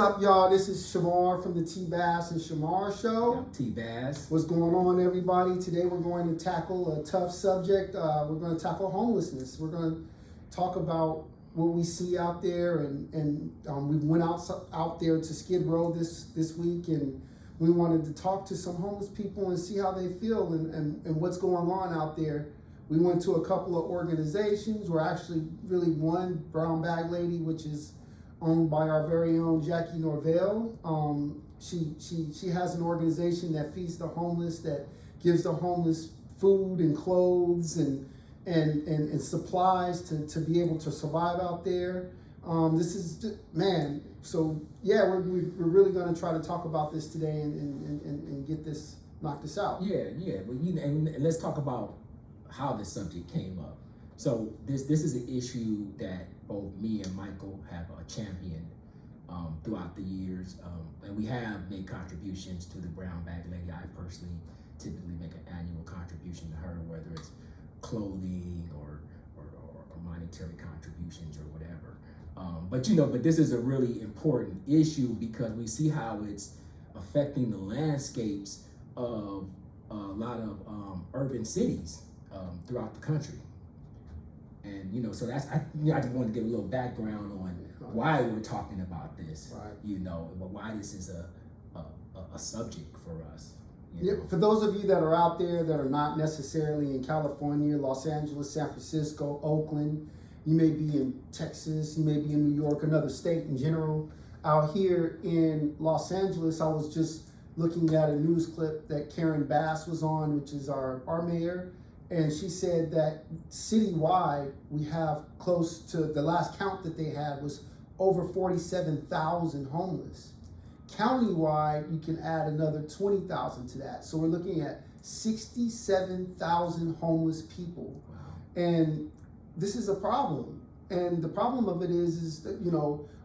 up, y'all? This is Shamar from the T-Bass and Shamar Show. I'm T-Bass. What's going on, everybody? Today we're going to tackle a tough subject. We're going to tackle homelessness. We're going to talk about what we see out there, and we went out there to Skid Row this week, and we wanted to talk to some homeless people and see how they feel and what's going on out there. We went to a couple of organizations. We're actually really one, Brown Bag Lady, which is owned by our very own Jackie Norvell. She has an organization that feeds the homeless, that gives the homeless food and clothes and supplies to be able to survive out there. This is, man, so yeah, we're really going to try to talk about this today and knock this out. Yeah, but and let's talk about how this subject came up. So this is an issue that both me and Michael have championed throughout the years, and we have made contributions to the Brown Bag Lady. I personally typically make an annual contribution to her, whether it's clothing or monetary contributions or whatever. But this is a really important issue because we see how it's affecting the landscapes of a lot of urban cities throughout the country. And so that's I just wanted to give a little background on why we're talking about this, right? But why this is a subject for us. Yeah, for those of you that are out there that are not necessarily in California, Los Angeles, San Francisco, Oakland, you may be in Texas, you may be in New York, another state in general. Out here in Los Angeles, I was just looking at a news clip that Karen Bass was on, which is our mayor. And she said that citywide, we have close to, the last count that they had was over 47,000 homeless. Countywide, you can add another 20,000 to that. So we're looking at 67,000 homeless people. Wow. And this is a problem. And the problem of it is that,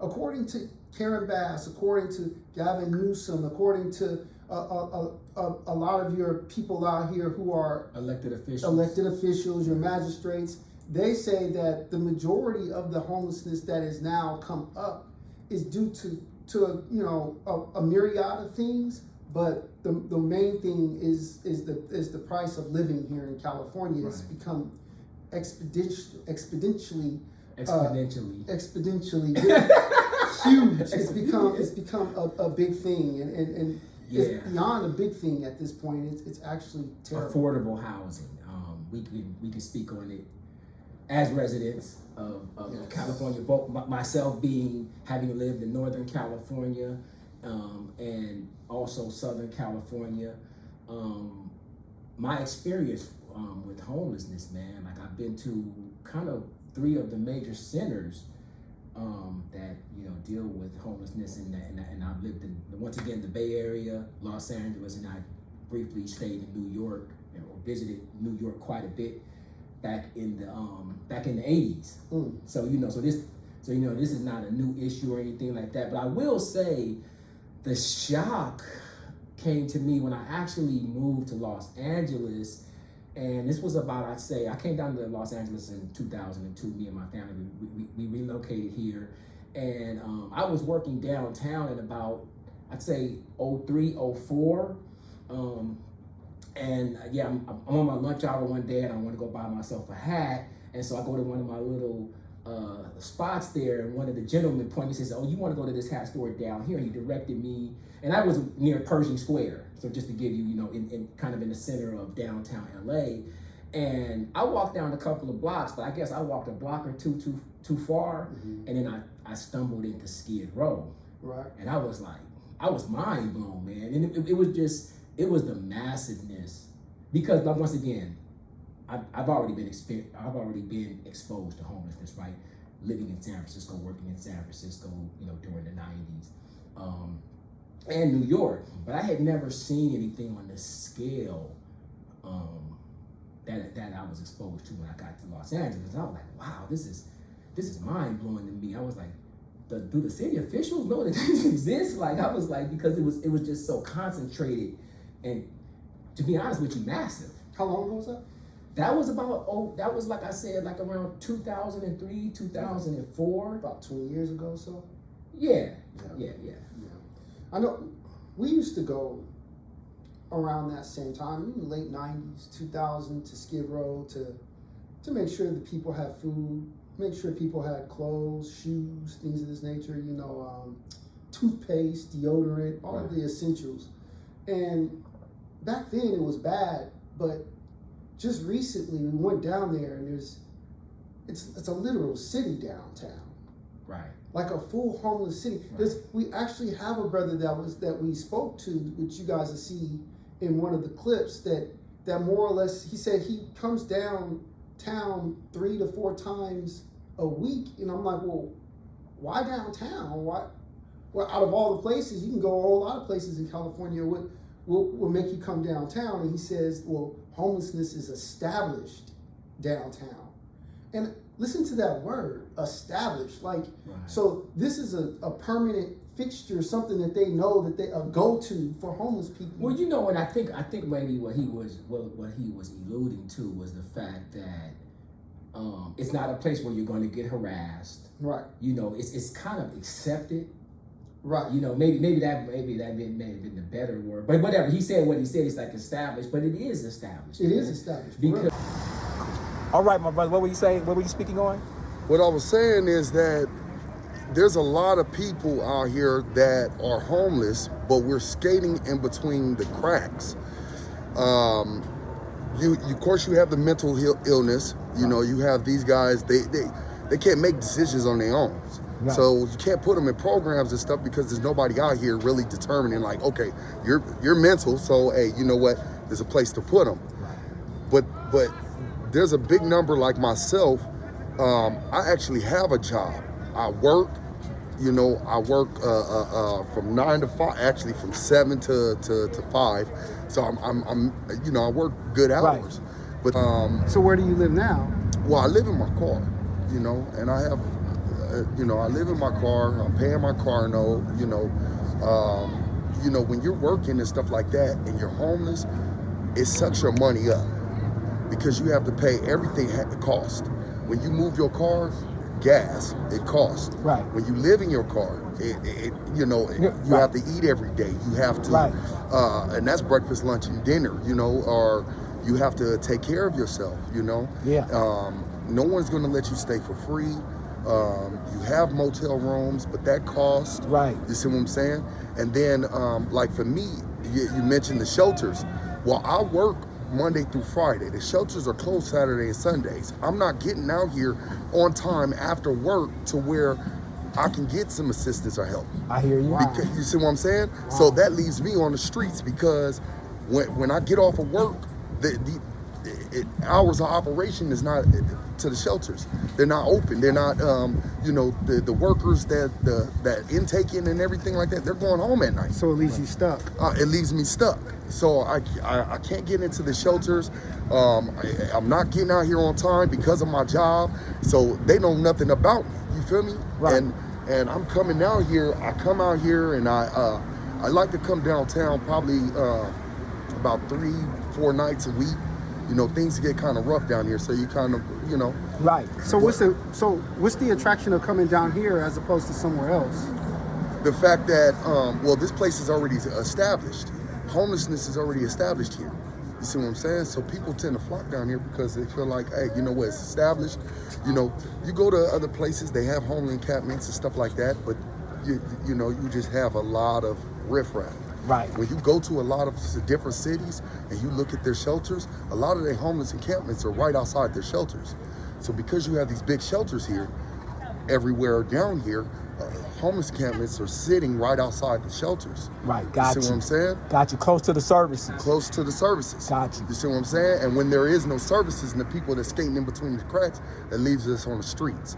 according to Karen Bass, according to Gavin Newsom, according to a lot of your people out here who are elected officials, your magistrates, they say that the majority of the homelessness that is now come up is due to a myriad of things, but the main thing is the price of living here in California. It's become exponentially huge. It's become a big thing, and it's beyond a big thing at this point. It's actually terrible. Affordable housing. We can speak on it as residents of California. Both myself having lived in Northern California and also Southern California. My experience with homelessness, man, like I've been to kind of 3 of the major centers that deal with homelessness, and I've lived in once again the Bay Area, Los Angeles, and I briefly stayed in New York or visited New York quite a bit back in the 80s. So this is not a new issue or anything like that. But I will say the shock came to me when I actually moved to Los Angeles. And this was about, I came down to Los Angeles in 2002. Me and my family, we relocated here. And I was working downtown in about, I'd say, 03, 04. I'm on my lunch hour one day and I want to go buy myself a hat. And so I go to one of my little spots there, and one of the gentlemen pointed me and says, "Oh, you want to go to this hat store down here?" And he directed me, and I was near Pershing Square. So just to give you, in kind of in the center of downtown LA. And I walked down a couple of blocks, but I guess I walked a block or two too far. Mm-hmm. And then I stumbled into Skid Row. Right. And I was mind blown, man. And it was the massiveness, because once again, I've already been exposed to homelessness, right? Living in San Francisco, working in San Francisco, during the 90s. And New York, but I had never seen anything on the scale that I was exposed to when I got to Los Angeles. I was like, wow, this is mind blowing to me. I was like, do the city officials know that this exists? Like, I was like, because it was just so concentrated, and to be honest with you, massive. How long ago was that? That was like I said, like around 2003, 2004. About 20 years ago or so? Yeah. I know we used to go around that same time, in the late 90s, 2000, to Skid Row to make sure that people had food, make sure people had clothes, shoes, things of this nature, you know, toothpaste, deodorant, all of the essentials. And back then it was bad, but just recently we went down there and it's a literal city downtown. Right. Like a full homeless city. Right. We actually have a brother that we spoke to, which you guys will see in one of the clips, that more or less, he said he comes downtown 3 to 4 times a week. And I'm like, well, why downtown? Why? Well, out of all the places, you can go a whole lot of places in California. What will make you come downtown? And he says, well, homelessness is established downtown. And listen to that word, established. Like, so this is a permanent fixture, something that they know that they a go-to for homeless people. Well, you know, and I think maybe what he was alluding to was the fact that it's not a place where you're going to get harassed. Right. You know, it's kind of accepted. Right. You know, maybe that may have been the better word. But whatever, he said what he said, it's like established, but it is established. It is established. Because all right, my brother, what were you saying? What were you speaking on? What I was saying is that there's a lot of people out here that are homeless, but we're skating in between the cracks. Of course, you have the mental illness. You know, you have these guys, they can't make decisions on their own. Right. So you can't put them in programs and stuff because there's nobody out here really determining, like, okay, you're mental, so hey, you know what? There's a place to put them. But there's a big number like myself. I actually have a job. I work. You know, I work from 9 to 5, actually from 7 to 5. So I'm you know, I work good hours. Right. But so where do you live now? Well, I live in my car, you know, and I have, you know, I live in my car. I'm paying my car note. You know, when you're working and stuff like that, and you're homeless, it sucks your money up because you have to pay everything at the cost. When you move your car, gas, it costs. Right. When you live in your car, you know, you have to eat every day. You have to, and that's breakfast, lunch, and dinner, you know, or you have to take care of yourself, you know. Yeah. No one's gonna let you stay for free. You have motel rooms, but that costs. Right. You see what I'm saying? And then, like for me, you mentioned the shelters. Well, I work Monday through Friday. The shelters are closed Saturday and Sundays. I'm not getting out here on time after work to where I can get some assistance or help. I hear you. Because, you see what I'm saying? Wow. So that leaves me on the streets because when I get off of work, the hours of operation is not to the shelters. They're not open. They're not, you know, the workers that intaking and everything like that, they're going home at night. So it leaves you stuck. It leaves me stuck. So I can't get into the shelters. I'm not getting out here on time because of my job. So they know nothing about me. You feel me? Right. And I'm coming out here. I come out here and I like to come downtown probably about 3-4 nights a week. You know, things get kind of rough down here, so you kind of, you know. Right. So what's the attraction of coming down here as opposed to somewhere else? The fact that, well, this place is already established. Homelessness is already established here. You see what I'm saying? So people tend to flock down here because they feel like, hey, you know what, it's established. You know, you go to other places, they have home encampments and stuff like that, but you know, you just have a lot of riffraff. Right. When you go to a lot of different cities and you look at their shelters, a lot of their homeless encampments are right outside their shelters. So because you have these big shelters here, everywhere down here, homeless encampments are sitting right outside the shelters. Right, got you. See what I'm saying? Got you, close to the services. Close to the services. Got you. You see what I'm saying? And when there is no services and the people that's skating in between the cracks, that leaves us on the streets.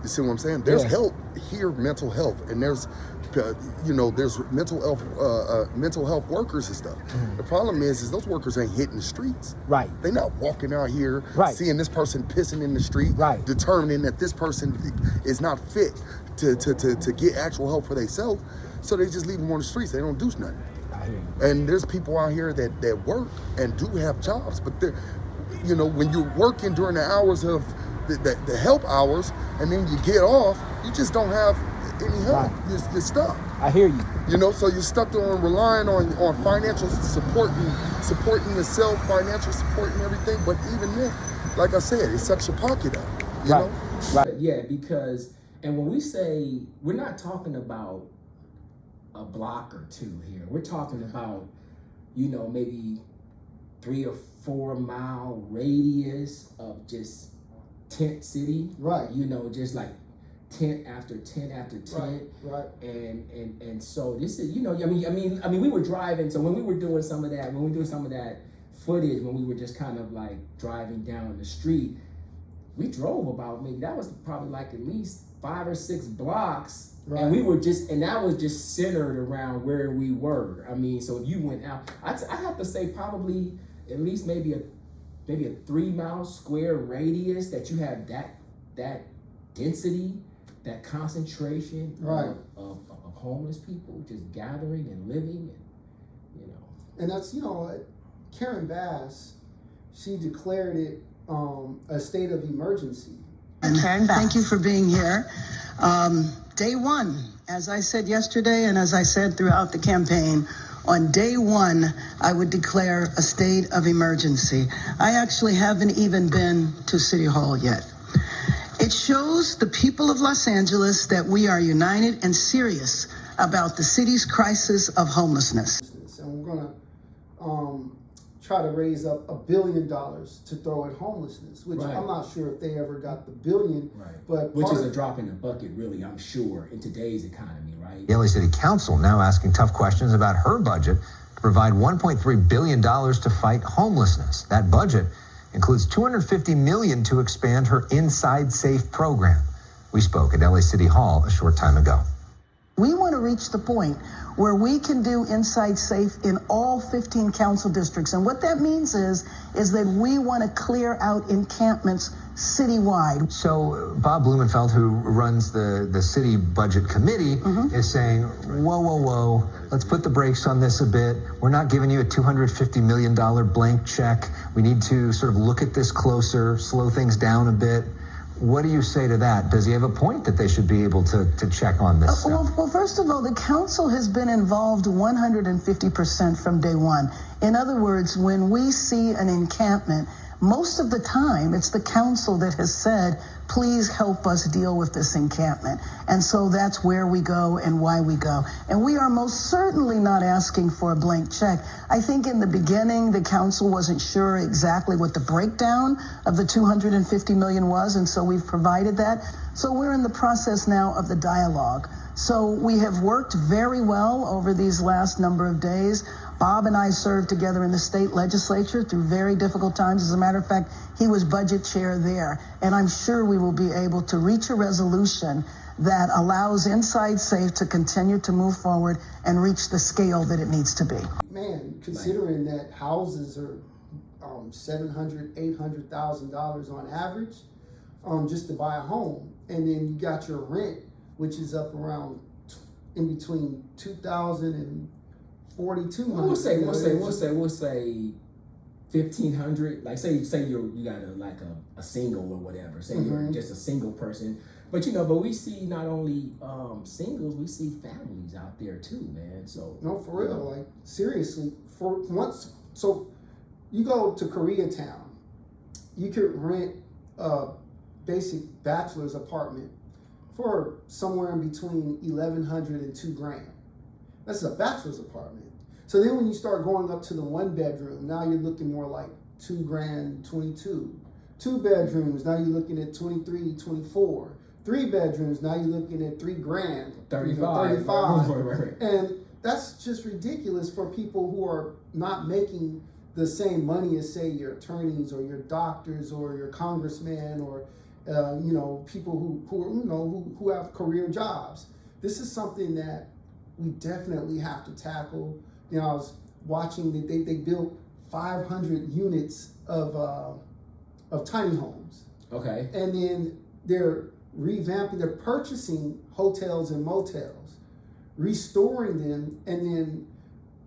You see what I'm saying? There's help here, mental health, and there's, you know, there's mental health workers and stuff. Mm-hmm. The problem is those workers ain't hitting the streets. Right. They're not walking out here, seeing this person pissing in the street, determining that this person is not fit to get actual help for themselves. So they just leave them on the streets. They don't do nothing. And there's people out here that work and do have jobs, but they're, you know, when you're working during the hours of the help hours, and then you get off, you just don't have, any help. You're stuck. I hear you. You know, so you're stuck on relying on financial support and supporting yourself, financial support and everything. But even then, like I said, it sucks your pocket up. You know? Right. Yeah, because, and when we say, we're not talking about a block or two here. We're talking about, you know, maybe 3 or 4 mile radius of just tent city. Right. You know, just like tent after tent after tent. Right. And so this is, you know, I mean, we were driving. So when we were doing some of that, footage, when we were just kind of like driving down the street, we drove about, maybe that was probably like at least 5 or 6 blocks. Right. And we were just, and that was just centered around where we were. I mean, so if you went out, I have to say probably at least maybe a 3 mile square radius that you have that density, that concentration of homeless people just gathering and living, and you know. And that's, you know, Karen Bass, she declared it a state of emergency. And thank you for being here. Day one, as I said yesterday and as I said throughout the campaign, on day one, I would declare a state of emergency. I actually haven't even been to City Hall yet. It shows the people of Los Angeles that we are united and serious about the city's crisis of homelessness. And we're gonna try to raise up $1 billion to throw at homelessness, which I'm not sure if they ever got the billion, but which is a drop in the bucket, really, I'm sure, in today's economy, right? The LA City Council now asking tough questions about her budget to provide $1.3 billion to fight homelessness. That budget includes $250 million to expand her Inside Safe program. We spoke at LA City Hall a short time ago. We want to reach the point where we can do Inside Safe in all 15 council districts. And what that means is that we want to clear out encampments citywide. So Bob Blumenfeld, who runs the city budget committee, is saying, whoa, let's put the brakes on this a bit. We're not giving you a $250 million blank check. We need to sort of look at this closer, slow things down a bit. What do you say to that? Does he have a point that they should be able to check on this stuff? Well, first of all, the council has been involved 150% from day one. In other words, when we see an encampment, most of the time it's the council that has said, please help us deal with this encampment. And so that's where we go and why we go. And we are most certainly not asking for a blank check. I think in the beginning, the council wasn't sure exactly what the breakdown of the $250 million was, and so we've provided that. So we're in the process now of the dialogue. So we have worked very well over these last number of days. Bob and I served together in the state legislature through very difficult times. As a matter of fact, he was budget chair there. And I'm sure we will be able to reach a resolution that allows Inside Safe to continue to move forward and reach the scale that it needs to be. Man, considering that houses are $700,000, $800,000 on average, just to buy a home, and then you got your rent, which is up around in between $2,000 and $4,200. We'll say 1,500. Like say you got a single or whatever. Say you're just a single person. But but we see not only singles, we see families out there too, man. So no, for real, like seriously, for once. So you go to Koreatown, you could rent a basic bachelor's apartment for somewhere in between $1,100 and $2,000. That's a bachelor's apartment. So then when you start going up to the 1 bedroom, now you're looking more like $2,000, $22,000. 2 bedrooms, now you're looking at $23,000, $24,000. 3 bedrooms, now you're looking at $3,000, $35,000. And that's just ridiculous for people who are not making the same money as, say, your attorneys or your doctors or your congressmen or people who have career jobs. This is something that we definitely have to tackle. I was watching that they built 500 units of tiny homes. Okay. And then they're purchasing hotels and motels, restoring them, and then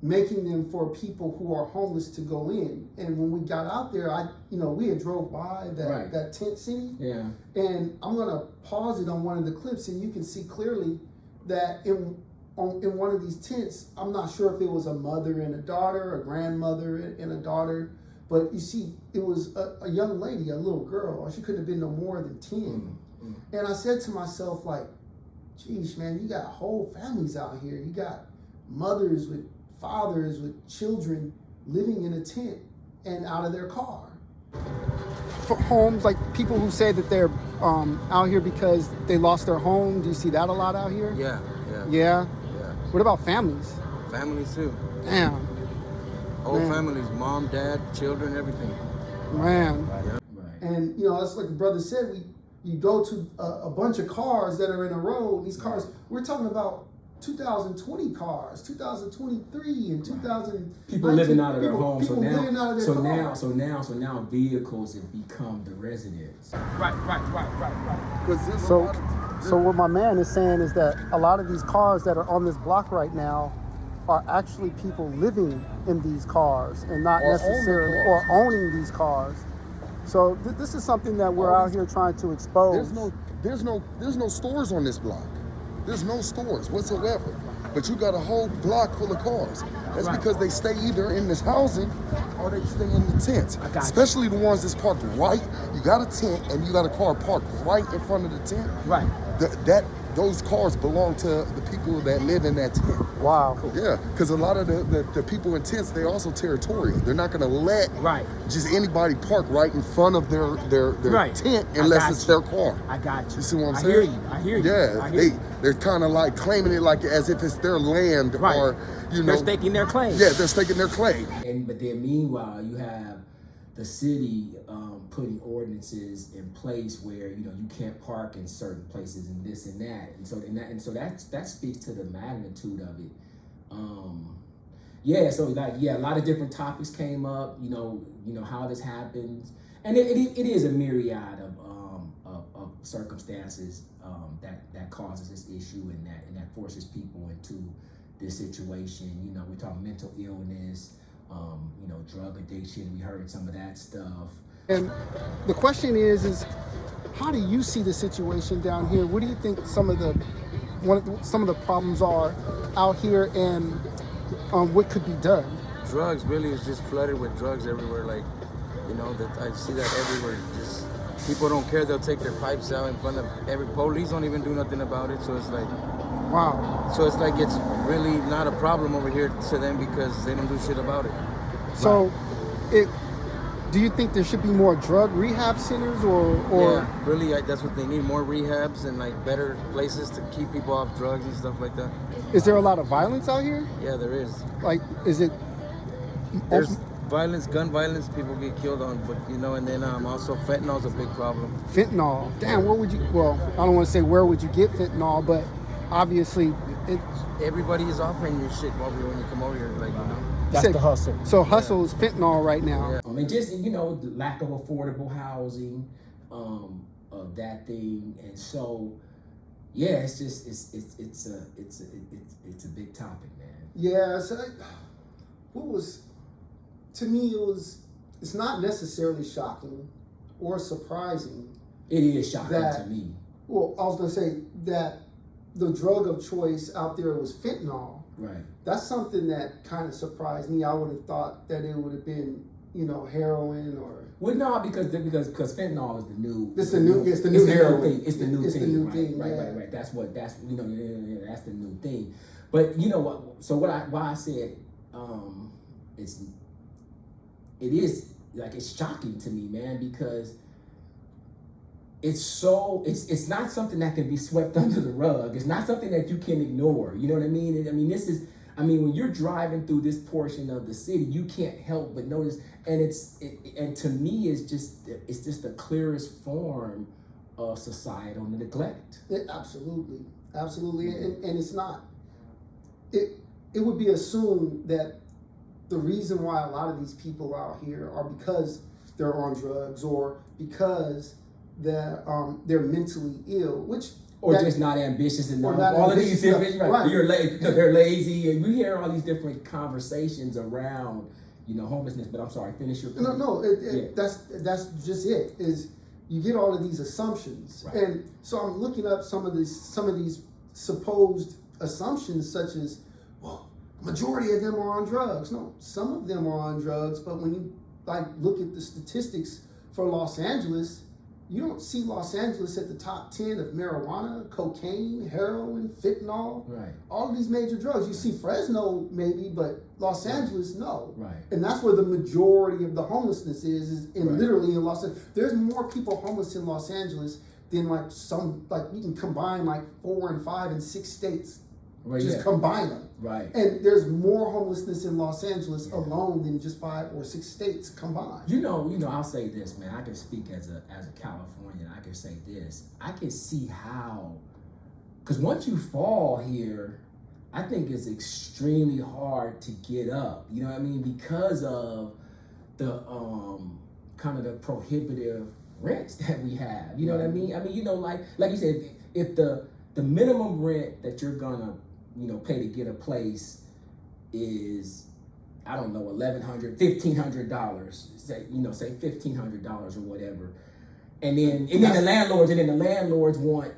making them for people who are homeless to go in. And when we got out there, we had drove by that tent city. Yeah. And I'm gonna pause it on one of the clips, and you can see clearly that in one of these tents, I'm not sure if it was a mother and a daughter, a grandmother and a daughter, but you see, it was a young lady, a little girl. She couldn't have been no more than 10. And I said to myself, like, geez, man, you got whole families out here. You got mothers with fathers with children living in a tent and out of their car. For homes, like people who say that they're out here because they lost their home. Do you see that a lot out here? Yeah. Yeah? What about families? Families too. Damn. Whole Man. families, mom, dad, children, everything. Man. Yeah. And, you know, it's like the brother said, you go to a bunch of cars that are in a row. These cars, we're talking about 2020 cars, 2023 and 2000. People living out of their homes. People living out of their cars. So now vehicles have become the residence. Right. So what my man is saying is that a lot of these cars that are on this block right now are actually people living in these cars and not necessarily or owning these cars. So this is something that we're out here trying to expose. There's no stores on this block. There's no stores whatsoever. But you got a whole block full of cars. That's because they stay either in this housing or they stay in the tents. Especially the ones that's parked right. You got a tent and you got a car parked right in front of the tent. Right. Those cars belong to the people that live in that tent. Wow. Yeah, because a lot of the people in tents, they're also territorial. They're not going to let just anybody park right in front of their tent unless it's their car. I got you. You see what I'm saying? I hear you. Yeah, they're kind of like claiming it like as if it's their land or, you know. They're staking their claim. Yeah, they're staking their claim. But then meanwhile, you have the city putting ordinances in place where, you know, you can't park in certain places and this and that. And so that speaks to the magnitude of it. A lot of different topics came up, you know how this happens. And it is a myriad of circumstances that causes this issue and that forces people into this situation. You know, we're talking mental illness, drug addiction. We heard some of that stuff. And the question is how do you see the situation down here? What do you think some of the problems are out here, and what could be done? Drugs really is just flooded with drugs everywhere. Like, you know, that I see that everywhere. Just people don't care. They'll take their pipes out in front of every police. Don't even do nothing about it. So it's like, wow. So it's like it's really not a problem over here to them because they don't do shit about it. So, do you think there should be more drug rehab centers or? Yeah, really, that's what they need, more rehabs and like better places to keep people off drugs and stuff like that. Is there a lot of violence out here? Yeah, there is. Like, is it? There's violence, gun violence, people get killed on, but you know, and then also fentanyl's a big problem. Fentanyl. Damn, where would you, well, I don't want to say where would you get fentanyl, but obviously everybody is offering you shit over here when you come over here, like, you know. That's the hustle. So hustle is fentanyl right now. Yeah. And just, you know, the lack of affordable housing, of that thing. And so, yeah, it's just, it's a big topic, man. Yeah, so to me, it's not necessarily shocking or surprising. It is shocking to me. Well, I was going to say that the drug of choice out there was fentanyl. Right. That's something that kind of surprised me. I would have thought that it would have been, you know, heroin or. Well, no, because fentanyl is the new. It's the new heroin. It's the new thing. Right. That's you know, that's the new thing. But you know what? So why I said it is like it's shocking to me, man, because it's not something that can be swept under the rug. It's not something that you can ignore. You know what I mean? When you're driving through this portion of the city, you can't help but notice, and to me, it's just the clearest form of societal neglect. Absolutely, and it's not. It would be assumed that the reason why a lot of these people out here are because they're on drugs or because they're mentally ill, just not ambitious enough. All of these different, right? They're lazy, and we hear all these different conversations around, you know, homelessness. But I'm sorry, finish your point. That's just it. Is you get all of these assumptions, right? And so I'm looking up some of these supposed assumptions such as, well, majority of them are on drugs. No, some of them are on drugs, but when you like look at the statistics for Los Angeles, you don't see Los Angeles at the top 10 of marijuana, cocaine, heroin, fentanyl, right. all of these major drugs. You see Fresno maybe, but Los Angeles, no. Right. And that's where the majority of the homelessness is in Right. literally in Los Angeles. There's more people homeless in Los Angeles than like you can combine like 4 and 5 and 6 states. Well, Just yeah. combine them. Right. And there's more homelessness in Los Angeles alone than just 5 or 6 states combined. You know, I'll say this, man. I can speak as a Californian. I can say this. I can see how, because once you fall here, I think it's extremely hard to get up. You know what I mean? Because of the kind of the prohibitive rents that we have. You know what I mean? I mean, like you said, if the minimum rent that you're gonna pay to get a place is, I don't know, $1,100, $1,500, say $1,500 or whatever, and then the landlords want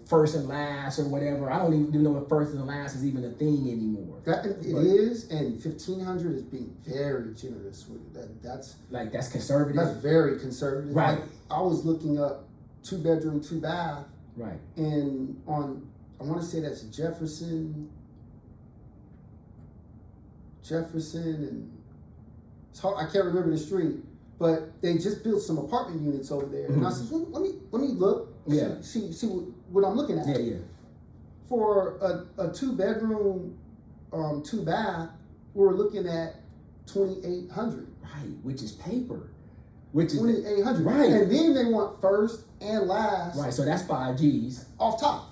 first and last or whatever. I don't even know if first and last is even a thing anymore. It is, and $1,500 is being very generous with that. That's conservative. That's very conservative. Right. Like, I was looking up 2-bedroom, 2-bath. Right. And I want to say that's Jefferson, and it's hard, I can't remember the street, but they just built some apartment units over there. Mm-hmm. And I said, well, let me look. Yeah. See what I'm looking at. Yeah. For a 2-bedroom, 2-bath, we're looking at $2,800. Right, which is paper. Which is $2,800. Right. And then they want first and last. Right, so that's 5 G's. Off top.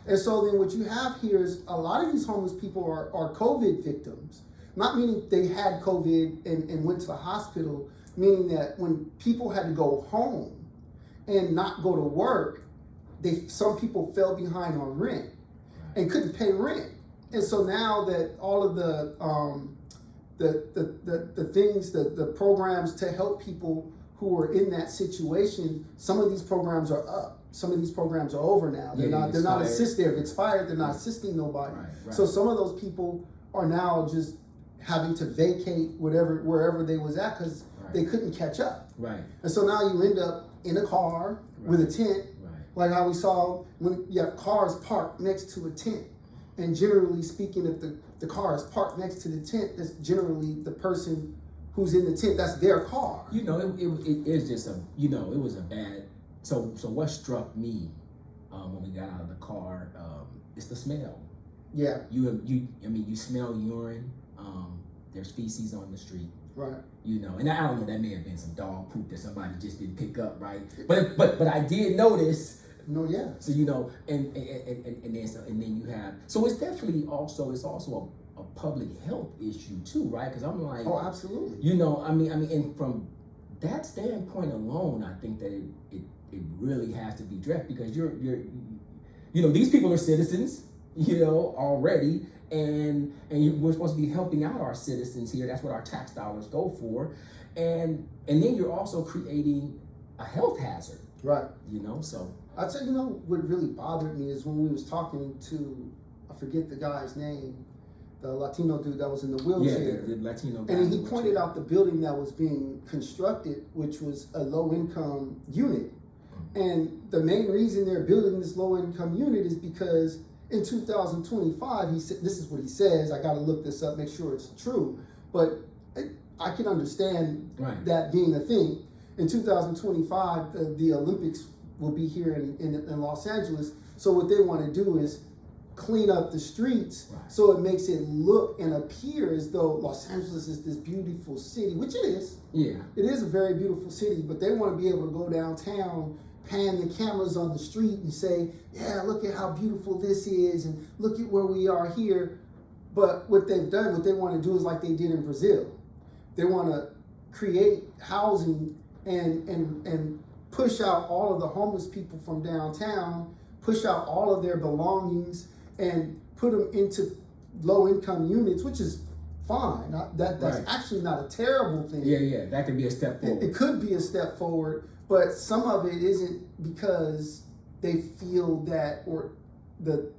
And so then what you have here is a lot of these homeless people are COVID victims. Not meaning they had COVID and went to the hospital, meaning that when people had to go home and not go to work, some people fell behind on rent and couldn't pay rent. And so now that all of the things, the programs to help people who are in that situation, some of these programs are up. Some of these programs are over now. They're not assisting. They've expired. They're not assisting nobody. Right. So some of those people are now just having to vacate wherever they was at because they couldn't catch up. Right. And so now you end up in a car with a tent, like how we saw when you have cars parked next to a tent. And generally speaking, if the car is parked next to the tent, that's generally the person who's in the tent, that's their car. It is just it was a bad. So what struck me when we got out of the car, it's the smell. Yeah. You smell urine. There's feces on the street. Right. And I don't know, that may have been some dog poop that somebody just didn't pick up, right? But I did notice. No, yeah. So and then you have, so it's definitely also a public health issue too, right? Because I'm like, oh, absolutely. And from that standpoint alone, I think that it really has to be addressed because you're these people are citizens, already, and we're supposed to be helping out our citizens here. That's what our tax dollars go for, and then you're also creating a health hazard, right? So. I'd say, what really bothered me is when we was talking to, I forget the guy's name, the Latino dude that was in the wheelchair. Yeah, the Latino guy. And he pointed out the building that was being constructed, which was a low-income unit. And the main reason they're building this low-income unit is because in 2025, he said, this is what he says, I gotta look this up, make sure it's true, but I can understand that being a thing. In 2025, the Olympics will be here in Los Angeles. So what they want to do is clean up the streets so it makes it look and appear as though Los Angeles is this beautiful city, which it is. Yeah. It is a very beautiful city, but they want to be able to go downtown, pan the cameras on the street and say, yeah, look at how beautiful this is and look at where we are here. But what they've done, what they want to do is like they did in Brazil. They want to create housing and push out all of the homeless people from downtown, push out all of their belongings, and put them into low-income units, which is fine. That's actually not a terrible thing. Yeah, that could be a step forward. It could be a step forward, but some of it isn't because they feel that, or the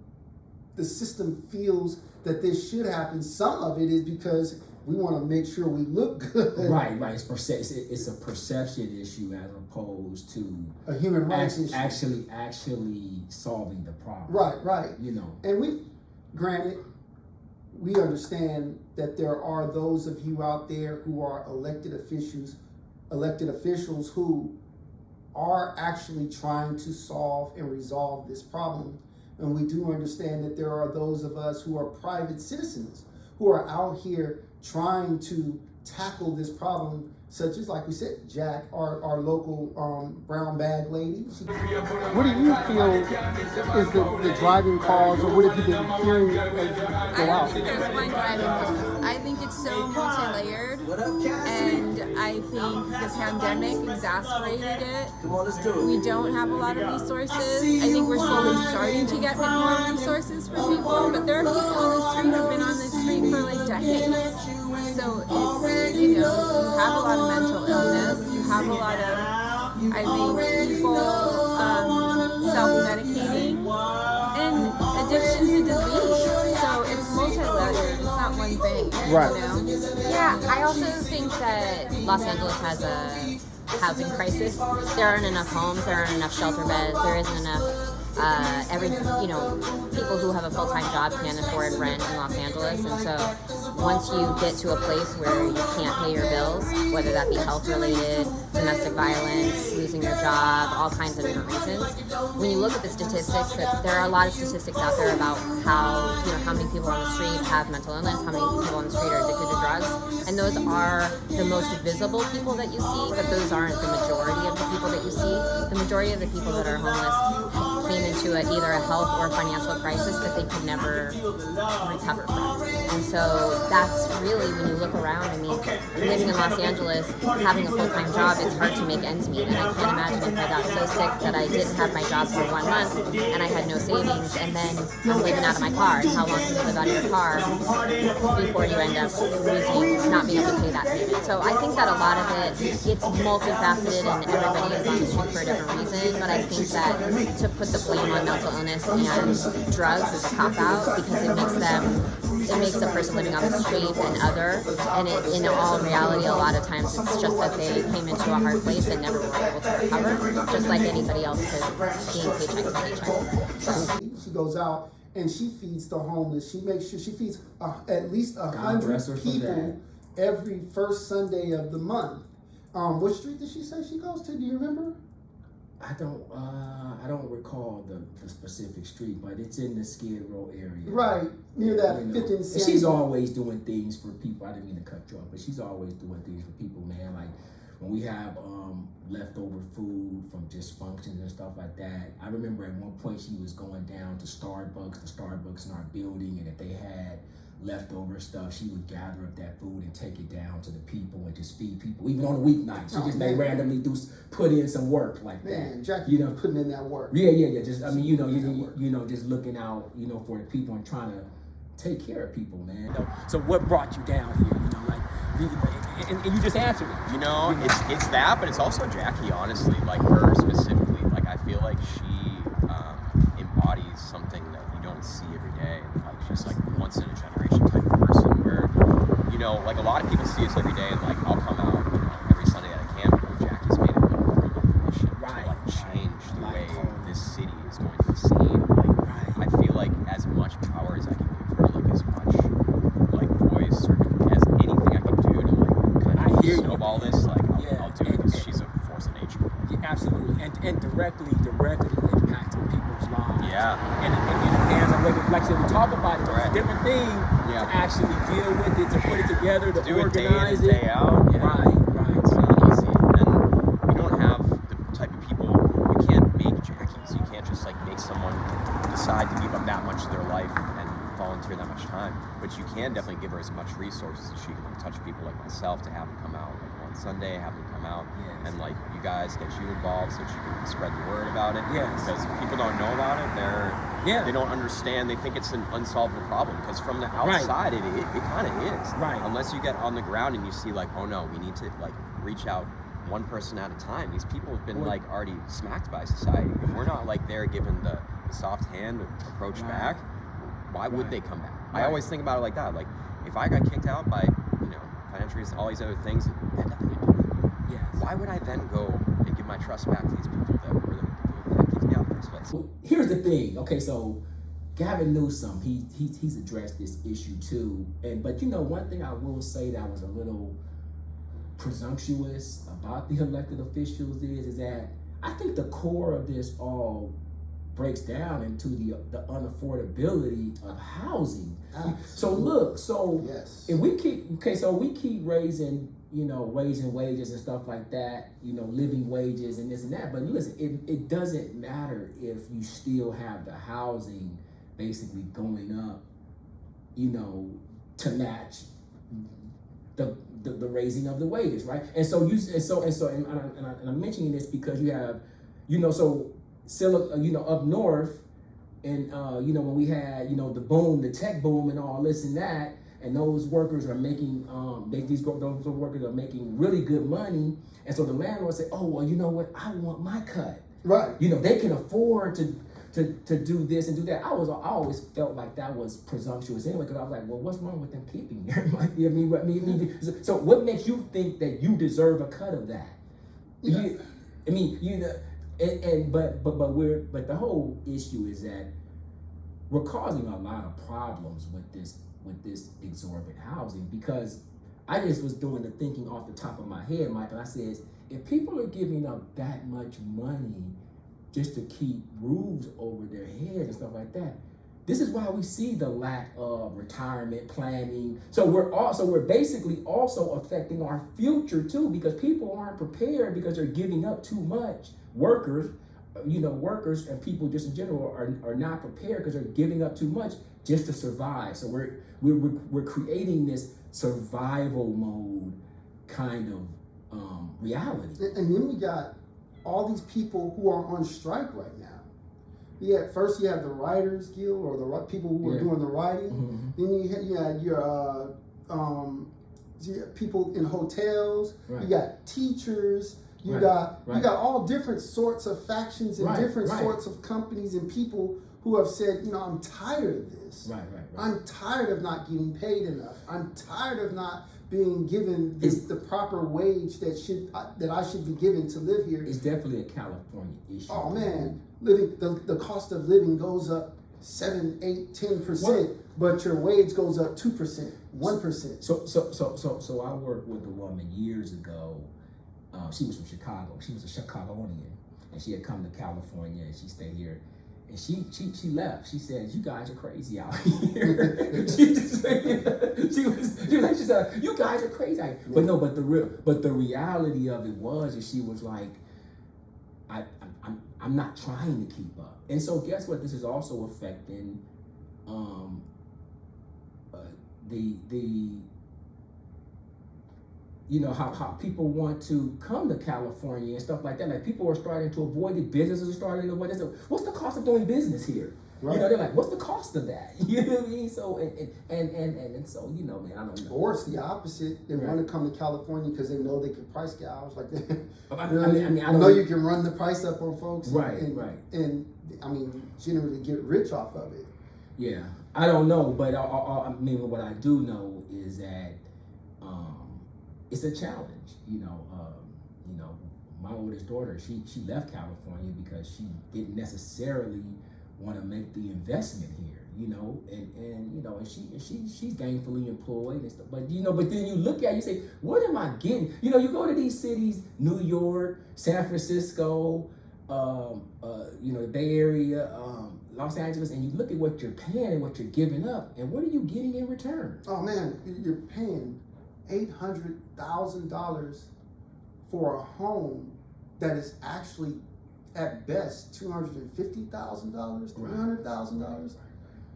system feels that this should happen. Some of it is because we want to make sure we look good. Right. It's a perception issue as opposed to a human rights issue. Actually solving the problem. Right. You know. And granted, we understand that there are those of you out there who are elected officials who are actually trying to solve and resolve this problem. And we do understand that there are those of us who are private citizens who are out here trying to tackle this problem, such as, like we said, Jack, our local brown bag lady. What do you feel is the driving cause, or what have you been hearing as you go out? I don't think there's one driving cause. I think it's so multi-layered, and I think the pandemic exacerbated it. We don't have a lot of resources. I think we're slowly starting to get more resources for people, but there are people on the street who've been on the street for like decades. So it's, you have a lot of mental illness, you have a lot of, I think, people self-medicating, and addiction to disease. So it's multi-layered, it's not one thing. Right. You know? Yeah, I also think that Los Angeles has a housing crisis. There aren't enough homes, there aren't enough shelter beds, there isn't enough people who have a full-time job can't afford rent in Los Angeles, and so once you get to a place where you can't pay your bills, whether that be health-related, domestic violence, losing your job, all kinds of different reasons, when you look at the statistics, that there are a lot of statistics out there about how many people on the street have mental illness, how many people on the street are addicted to drugs, and those are the most visible people that you see, but those aren't the majority of the people that you see. The majority of the people that are homeless came into either a health or financial crisis that they could never recover from. And so that's really, when you look around, I mean, living in Los Angeles, having a full-time job, it's hard to make ends meet. And I can't imagine if I got so sick that I didn't have my job for 1 month and I had no savings, and then I'm living out of my car. And how long can you live out of your car before you end up not being able to pay that payment? So I think that a lot of it's multifaceted, and everybody is on the street for a different reason. But I think that to put the blame on mental illness and drugs is a cop-out, because it makes the person living on the street an other, and in all reality, a lot of times it's just that they came into a hard place and never were able to recover, just like anybody else could, being paycheck to paycheck. She goes out and she feeds the homeless. She makes sure she feeds at least 100 people every first Sunday of the month. What street did she say she goes to? Do you remember? I don't recall the specific street, but it's in the Skid Row area. Right, near that 5th and San. She's always doing things for people. I didn't mean to cut you off, but she's always doing things for people, man. Like when we have leftover food from just functions and stuff like that. I remember at one point she was going down to Starbucks in our building, and if they had leftover stuff, she would gather up that food and take it down to the people and just feed people, even on the weeknights. She just may randomly put in some work like that. Jackie, putting in that work. Yeah. Just just looking out, for the people and trying to take care of people, man. So what brought you down here? And you just answered it. It's that, but it's also Jackie. Honestly, like her specifically. Like I feel like she embodies something that you don't see every day. Like she's like once in a generation type of person where, like a lot of people see us every day, and like I'll come out, every Sunday that I can, but Jackie's made it like a real mission to like change the way this city is going to be seen. Like I feel like as much power as I can give her, like as much like voice or as anything I can do to like kind of snowball this, like I'll do it, because she's a force of nature. Yeah, absolutely, and directly impacting people's lives. Yeah. And in the hands of like I said, we talk about it, but it's a different thing to actually deal with it, to put it together, to do organize it day in and day out. Yeah. Right. It's not easy. And we don't have the type of people, you can't make Jackies. You can't just like make someone decide to give up that much of their life and volunteer that much time. But you can definitely give her as much resources as she can touch people like myself, to have them come out like one Sunday, have them come out and like you guys get you involved so that you can spread the word about it. Yes. Because if people don't know about it, they don't understand. They think it's an unsolvable problem, because from the outside it kind of is. Right. Unless you get on the ground and you see like, oh no, we need to like reach out one person at a time. These people have been like already smacked by society. If we're not like there giving the soft hand approach back, why would they come back? I always think about it like that. Like, if I got kicked out by, you know, financial reasons, all these other things, it had nothing to do with me. Why would I then go and give my trust back to these people that were the people that kicked me out in the first place? Well, here's the thing. Okay, so Gavin Newsom, he's addressed this issue too. But you know, one thing I will say that was a little presumptuous about the elected officials is that I think the core of this all breaks down into the unaffordability of housing. So look, if we keep raising wages and stuff like that, you know, living wages and this and that. But listen, it doesn't matter if you still have the housing basically going up, you know, to match the raising of the wages, right? And I'm mentioning this because you have, you know, up north, and you know, when we had, you know, the tech boom and all this and that, and those workers are making those workers are making really good money, and so the landlord said, oh well, you know what, I want my cut, right? You know, they can afford to do this and do that. I always felt like that was presumptuous anyway, because I was like, well, what's wrong with them keeping there? So what makes you think that you deserve a cut of that? Yeah. But the whole issue is that we're causing a lot of problems with this exorbitant housing, because I just was doing the thinking off the top of my head, Mike, and I said, if people are giving up that much money just to keep roofs over their heads and stuff like that, this is why we see the lack of retirement planning. So we're basically also affecting our future too, because people aren't prepared because they're giving up too much. Workers and people just in general are not prepared because they're giving up too much just to survive. So we're creating this survival mode kind of reality. And then we got all these people who are on strike right now. First you have the Writers Guild, or the people who are doing the writing. Mm-hmm. Then you had your people in hotels. Right. You got teachers. You got all different sorts of factions and different sorts of companies and people who have said, you know, I'm tired of this. Right. I'm tired of not getting paid enough. I'm tired of not being given the proper wage that I should be given to live here. It's definitely a California issue. Oh man, the cost of living goes up 7, 8, 10%, but your wage goes up 2%, 1%. So I worked with a woman years ago. She was from Chicago. She was a Chicagonian, and she had come to California, and she stayed here. And she left. She said, "You guys are crazy out here." she said, "You guys are crazy out here." Yeah. But the reality of it was, she was like, I'm not trying to keep up. And so guess what? This is also affecting you know, how people want to come to California and stuff like that. Like, people are starting to avoid it. Businesses are starting to avoid it. So what's the cost of doing business here? Right. You know, they're like, what's the cost of that? You know what I mean? So and so, you know, man, I don't know. Or it's the opposite. They want to come to California because they know they can price gouge. Like, I know you can run the price up on folks. And I mean, generally get rich off of it. Yeah, I don't know, but I mean, what I do know is that it's a challenge. You know, my oldest daughter, she left California because she didn't necessarily want to make the investment here. You know, and she's gainfully employed and stuff. But then you look at it, you say, what am I getting? You know, you go to these cities, New York, San Francisco, the Bay Area, Los Angeles, and you look at what you're paying and what you're giving up, and what are you getting in return? Oh man, you're paying $800,000 for a home that is actually at best $250,000, $300,000.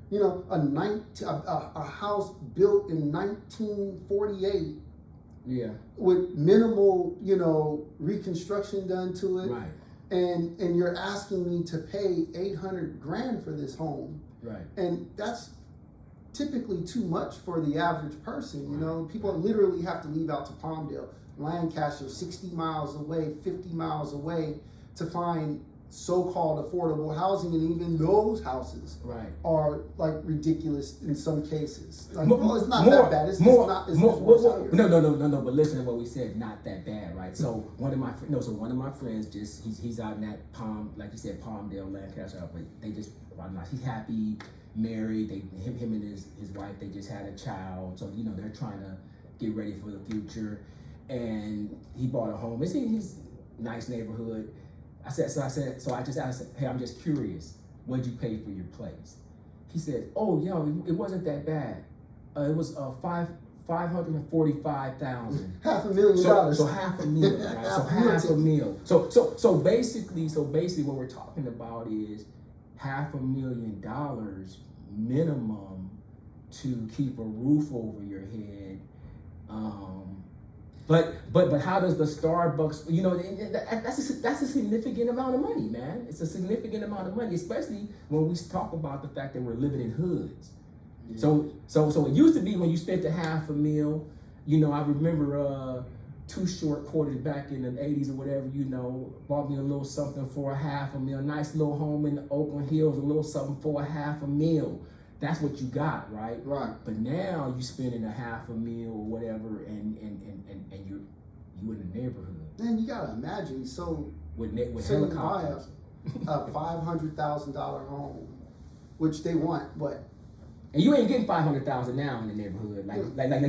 You know, a house built in 1948. Yeah. With minimal, reconstruction done to it. Right. And you're asking me to pay $800,000 for this home. Right. And that's typically too much for the average person. You know, people literally have to leave out to Palmdale. Lancaster, 60 miles away, 50 miles away, to find so-called affordable housing, and even those houses are like ridiculous in some cases. Like, well, it's not that bad. It's worse out here. No. But listen to what we said. Not that bad, right? So one of my friends just he's out in that like you said, Palmdale, Lancaster. But they just he's happy, married. Him and his wife, they just had a child. So they're trying to get ready for the future. And he bought a home. He's nice neighborhood. I just asked, hey, I'm just curious, what'd you pay for your place? He said, oh, it wasn't that bad. It was $545,000. $500,000. So $500,000, right? So $500,000. So basically what we're talking about is $500,000 minimum to keep a roof over your head. But how does the Starbucks, that's a significant amount of money, man. It's a significant amount of money, especially when we talk about the fact that we're living in hoods. Yeah. So it used to be when you spent $500,000, I remember Too Short quoted back in the 80s or whatever, bought me a little something for $500,000, nice little home in the Oakland Hills, a little something for $500,000. That's what you got, right? Right. But now you spending $500,000 or whatever, and you in the neighborhood. Man, you gotta imagine. So with you helicopters. buy a $500,000 home, which they want, but. And you ain't getting $500,000 now in the neighborhood. Like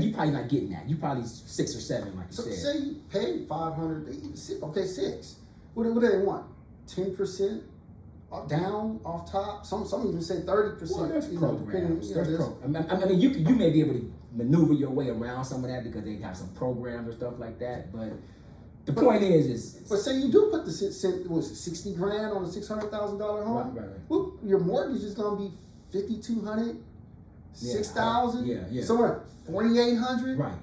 you probably not getting that. You probably 6 or 7, like you said. Say you paid $500,000. Okay, 6. What do they want? 10%? Down off top, some even say 30%. Well, there's programs. I mean, you may be able to maneuver your way around some of that because they have some programs or stuff like that. But the point is. But say you do put the $60,000 on a $600,000 home. Right. Well, your mortgage is gonna be $5,200, $6,000. Yeah. Somewhere $4,800. Right.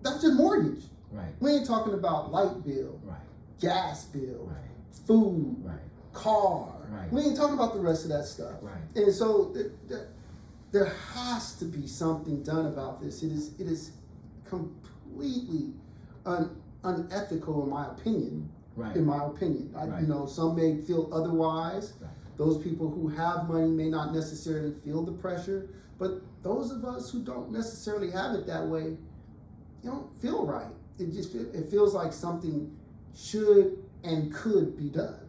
That's just mortgage. Right. We ain't talking about light bill. Right. Gas bill. Right. Food. Right. Car. Right. We ain't talking about the rest of that stuff. Right. And so there has to be something done about this. It is completely unethical, in my opinion. Right. In my opinion, some may feel otherwise. Right. Those people who have money may not necessarily feel the pressure, but those of us who don't necessarily have it that way, you don't feel right. It feels like something should and could be done.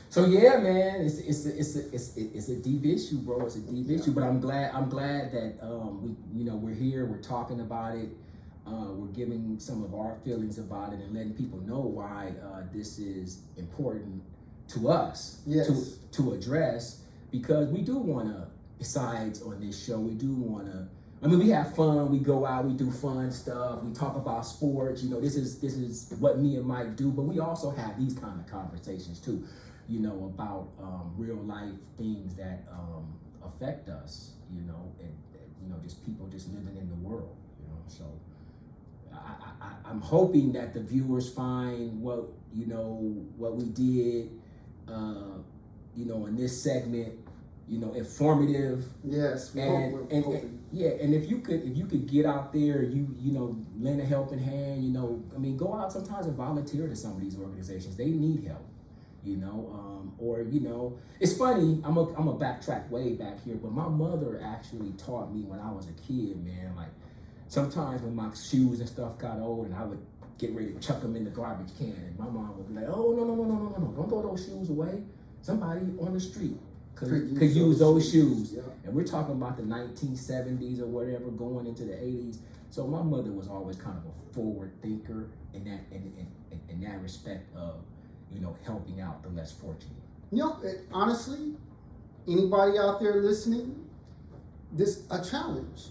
So yeah, man, it's a deep issue, bro. It's a deep issue, but I'm glad that we're here, we're talking about it, we're giving some of our feelings about it and letting people know why this is important to us to address, because we do want to, besides on this show, we do want to. I mean, we have fun. We go out. We do fun stuff. We talk about sports. This is what me and Mike do. But we also have these kind of conversations too. About real life things that affect us, and just people just living in the world, So I'm hoping that the viewers find what we did, in this segment, informative. Yes, and if you could get out there, lend a helping hand, go out sometimes and volunteer to some of these organizations. They need help. It's funny, I'm a backtrack way back here, but my mother actually taught me when I was a kid, man, like sometimes when my shoes and stuff got old and I would get ready to chuck them in the garbage can, and my mom would be like, oh, no, don't throw those shoes away. Somebody on the street could use those shoes. Yeah. And we're talking about the 1970s or whatever, going into the 80s. So my mother was always kind of a forward thinker in that respect of, helping out the less fortunate. Honestly, anybody out there listening, this a challenge.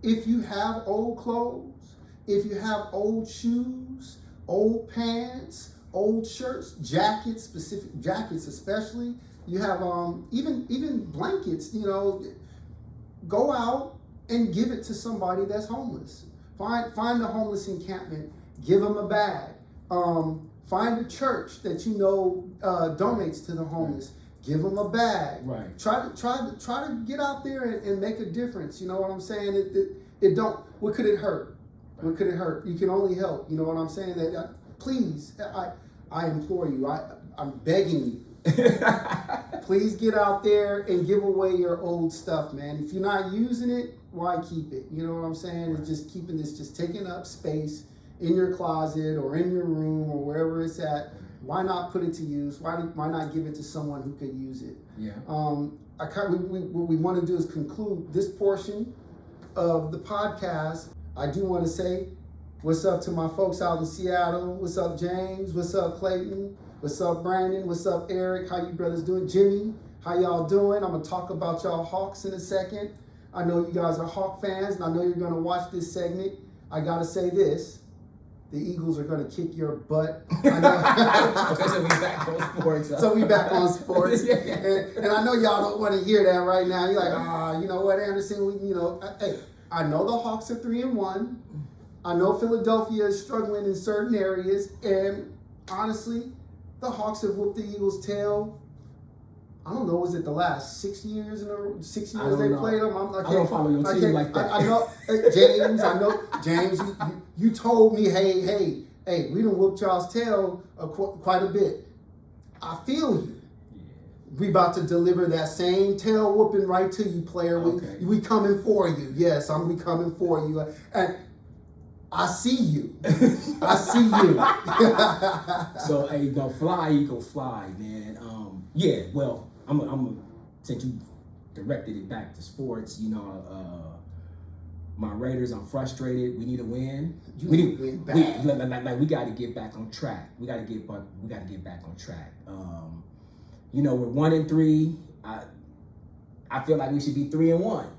If you have old clothes, if you have old shoes, old pants, old shirts, jackets, specific jackets especially, you have even blankets, go out and give it to somebody that's homeless. Find the homeless encampment, give them a bag. Find a church that donates to the homeless. Give them a bag. Right. Try to get out there and make a difference. You know what I'm saying? What could it hurt? What could it hurt? You can only help. You know what I'm saying? That please, I implore you. I'm begging you. Please get out there and give away your old stuff, man. If you're not using it, why keep it? You know what I'm saying? It's just keeping this, just taking up space in your closet or in your room or wherever it's at. Why not put it to use? Why not give it to someone who could use it? Yeah. What we want to do is conclude this portion of the podcast. I do want to say what's up to my folks out in Seattle. What's up, James? What's up, Clayton? What's up, Brandon? What's up, Eric? How you brothers doing? Jimmy, how y'all doing? I'm going to talk about y'all Hawks in a second. I know you guys are Hawk fans, and I know you're going to watch this segment. I got to say this. The Eagles are going to kick your butt. I know. Okay, so we back on sports. So we back on sports. And I know y'all don't want to hear that right now. You're like, you know what, Anderson? Hey, I know the Hawks are 3-1. I know Philadelphia is struggling in certain areas. And honestly, the Hawks have whooped the Eagles' tail. I don't know, was it the last 6 years in a 6 years they played them? I don't follow your team like that. I know, James, you told me, hey, we done whooped y'all's tail quite a bit. I feel you. We about to deliver that same tail whooping right to you, player. Okay. We coming for you. Yes, we coming for you. And I see you. I see you. So, hey, fly, Eagle, fly, man. Yeah, well, I'm since you directed it back to sports, my Raiders, I'm frustrated. We need a win. We got to get back on track. We got to get back on track. We're 1-3. I feel like we should be 3-1,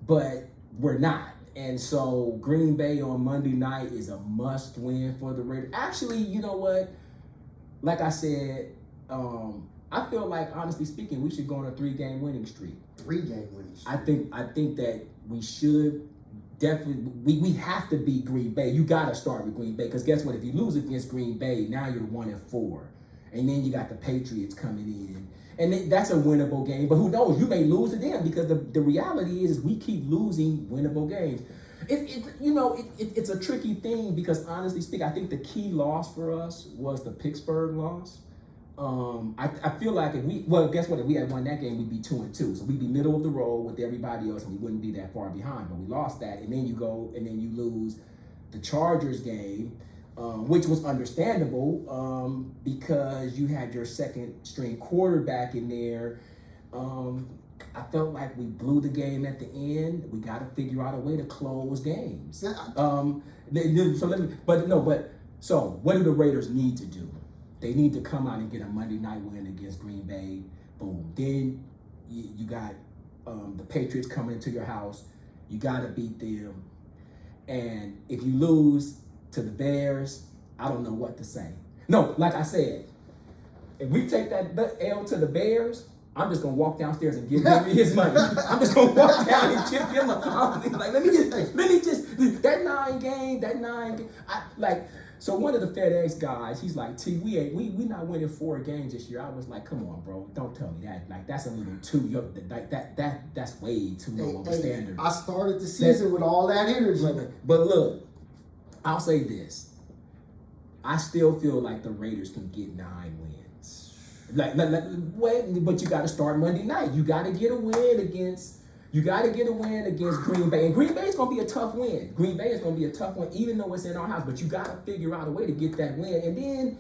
but we're not. And so Green Bay on Monday night is a must win for the Raiders. Actually, you know what? Like I said, I feel like, honestly speaking, we should go on a 3-game winning streak. 3-game winning streak. I think that we should definitely, we have to beat Green Bay. You got to start with Green Bay, because guess what? If you lose against Green Bay, now you're 1-4. And then you got the Patriots coming in. And that's a winnable game. But who knows? You may lose to them, because the reality is we keep losing winnable games. It's a tricky thing, because honestly speaking, I think the key loss for us was the Pittsburgh loss. I feel like guess what? If we had won that game, we'd be 2-2. So we'd be middle of the road with everybody else, and we wouldn't be that far behind. But we lost that, and then you go and then you lose the Chargers game, which was understandable because you had your second string quarterback in there. I felt like we blew the game at the end. We got to figure out a way to close games. So what do the Raiders need to do? They need to come out and get a Monday night win against Green Bay. Boom. Then you got the Patriots coming into your house. You got to beat them. And if you lose to the Bears, I don't know what to say. No, like I said, if we take that L to the Bears, I'm just going to walk downstairs and give Henry his money. I'm just going to walk down and chip him up. Like, let me just, that nine game. So one of the FedEx guys, he's like, T, we not winning 4 games this year. I was like, come on, bro, don't tell me that. Like, that's a little too, that's way too low of a standard. I started the season with all that energy. But look, I'll say this. I still feel like the Raiders can get 9 wins. But you got to start Monday night. You got to get a win against Green Bay. And Green Bay is going to be a tough win. Even though it's in our house. But you got to figure out a way to get that win. And then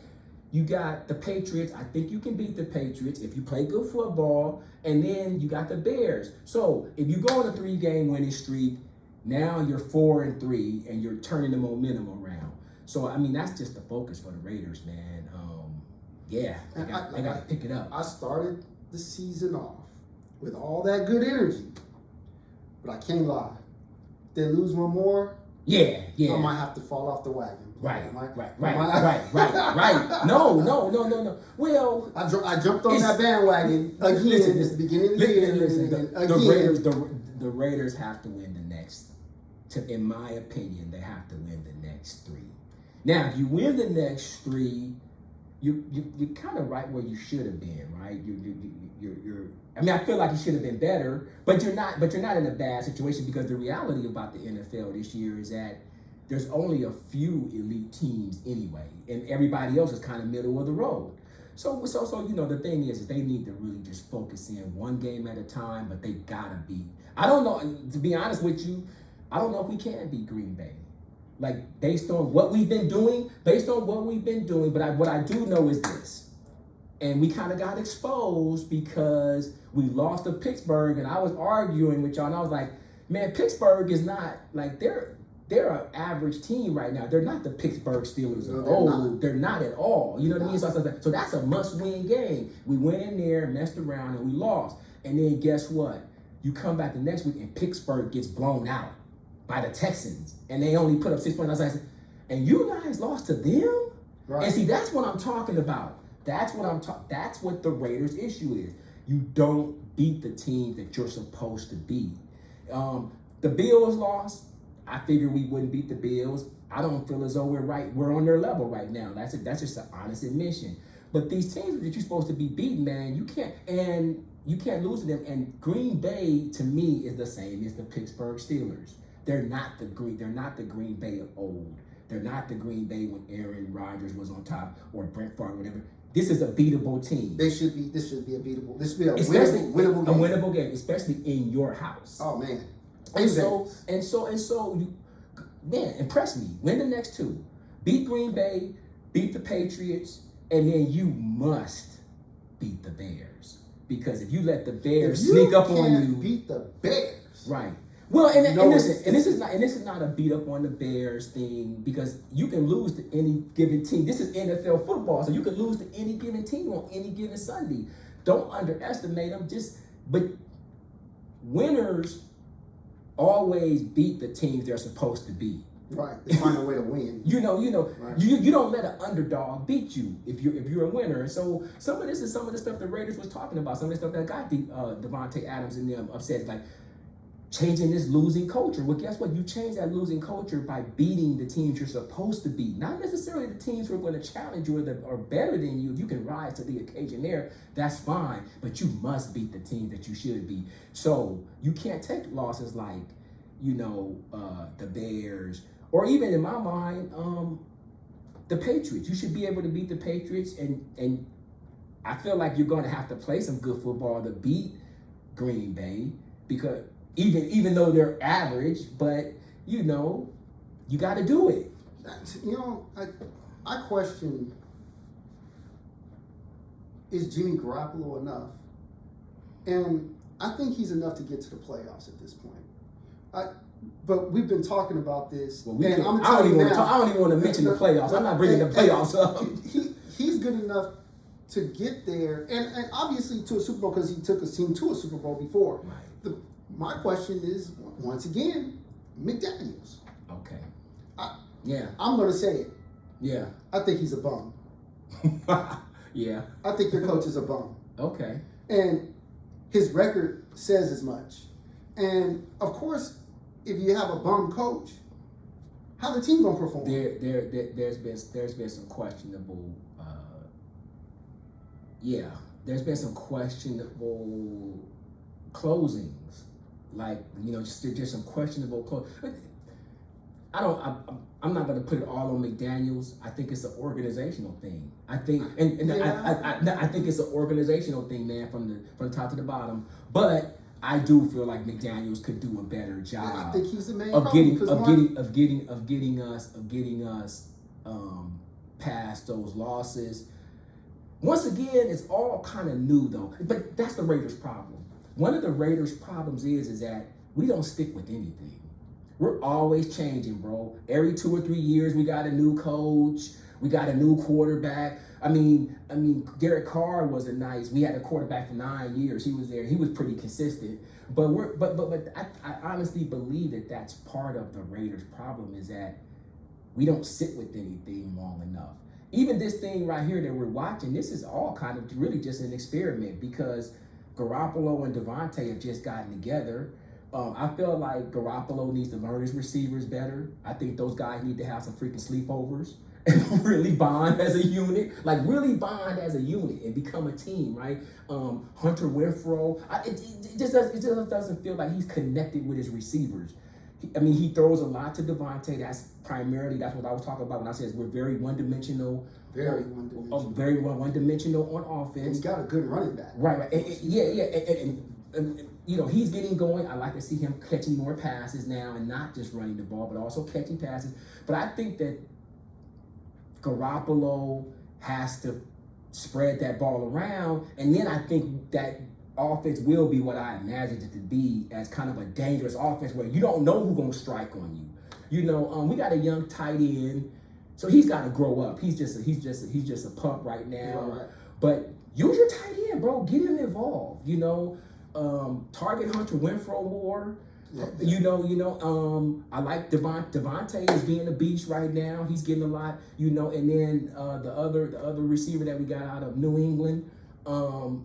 you got the Patriots. I think you can beat the Patriots if you play good football. And then you got the Bears. So if you go on a 3-game winning streak, now you're 4-3 and you're turning the momentum around. So, I mean, that's just the focus for the Raiders, man. They got to pick it up. I started the season off with all that good energy. But I can't lie. If they lose one more, I might have to fall off the wagon. Right. No. Well, I jumped on that bandwagon again at the beginning of the year. The Raiders have to win the next. In my opinion, they have to win the next 3. Now, if you win the next 3, you're kind of right where you should have been, right? You're. I mean, I feel like you should have been better, but you're not. But you're not in a bad situation, because the reality about the NFL this year is that there's only a few elite teams anyway, and everybody else is kind of middle of the road. So you know, the thing is they need to really just focus in one game at a time, but they gotta beat. I don't know, to be honest with you, I don't know if we can beat Green Bay. Like, based on what we've been doing, but what I do know is this. And we kind of got exposed because we lost to Pittsburgh, and I was arguing with y'all, and I was like, man, Pittsburgh is not, like, they're an average team right now. They're not the Pittsburgh Steelers of old. They're not at all. You know what I mean? So that's a must-win game. We went in there, messed around, and we lost. And then guess what? You come back the next week, and Pittsburgh gets blown out by the Texans, and they only put up 6 points. I was like, and you guys lost to them? Right. And see, that's what I'm talking about. That's what the Raiders' issue is. You don't beat the team that you're supposed to beat. The Bills lost. I figured we wouldn't beat the Bills. I don't feel as though we're on their level right now. That's just an honest admission. But these teams that you're supposed to be beating, man, you can't lose to them. And Green Bay, to me, is the same as the Pittsburgh Steelers. They're not the Green Bay of old. They're not the Green Bay when Aaron Rodgers was on top, or Brent Favre, whatever. This is a beatable team. This should be a beatable. This should be a winnable game. A winnable game, especially in your house. Oh man. And so you, man, impress me. Win the next two. Beat Green Bay, beat the Patriots, and then you must beat the Bears. Because if you let the Bears sneak up on you, beat the Bears. Right. Well, and this is not a beat up on the Bears thing, because you can lose to any given team. This is NFL football, so you can lose to any given team on any given Sunday. Don't underestimate them. But winners always beat the teams they're supposed to beat. Right. They find a way to win. You know. Right. You don't let an underdog beat you if you're a winner. So some of the stuff the Raiders was talking about, some of the stuff that got Devontae Adams and them upset, like changing this losing culture. Well, guess what? You change that losing culture by beating the teams you're supposed to beat. Not necessarily the teams who are going to challenge you or better than you. If you can rise to the occasion there, that's fine. But you must beat the teams that you should beat. So you can't take losses like, the Bears, or even in my mind, the Patriots. You should be able to beat the Patriots, and I feel like you're going to have to play some good football to beat Green Bay, because even though they're average, but you got to do it. I question, is Jimmy Garoppolo enough? And I think he's enough to get to the playoffs at this point. But we've been talking about this. Well, I don't even want to mention the playoffs. I'm not bringing the playoffs up. He's good enough to get there, and obviously to a Super Bowl, because he took his team to a Super Bowl before. Right. My question is, once again, McDaniels. Okay. I'm going to say it. Yeah. I think he's a bum. Yeah. I think your coach is a bum. Okay. And his record says as much. And of course, if you have a bum coach, how the team gonna perform? There's been some questionable. There's been some questionable closings. Like, just some questionable close. I'm not going to put it all on McDaniels. I think it's an organizational thing. I think, I think it's an organizational thing, man, from the top to the bottom. But I do feel like McDaniels could do a better job. I think he's the main of getting us past those losses. Once again, it's all kind of new though. But that's the Raiders' problem. One of the Raiders' problems is that we don't stick with anything. We're always changing, bro. Every 2 or 3 years, we got a new coach. We got a new quarterback. I mean, Derek Carr we had a quarterback for 9 years. He was there. He was pretty consistent. But I honestly believe that that's part of the Raiders' problem, is that we don't sit with anything long enough. Even this thing right here that we're watching, this is all kind of really just an experiment, because Garoppolo and Devontae have just gotten together. I feel like Garoppolo needs to learn his receivers better. I think those guys need to have some freaking sleepovers and really bond as a unit. Like, really bond as a unit and become a team, right? Hunter Renfrow, it just doesn't feel like he's connected with his receivers. he throws a lot to Devontae. That's what I was talking about when I said we're very one-dimensional. Very one-dimensional. Very one-dimensional on offense. And he's got a good running back. Right. And he's getting going. I like to see him catching more passes now and not just running the ball, but also catching passes. But I think that Garoppolo has to spread that ball around, and then I think that offense will be what I imagined it to be, as kind of a dangerous offense where you don't know who's going to strike on you. We got a young tight end, so he's got to grow up. He's just a pup right now. Right. But use your tight end, bro. Get him involved. Target Hunter Renfrow more. Yeah. I like Devontae is being a beast right now. He's getting a lot, and then the other receiver that we got out of New England,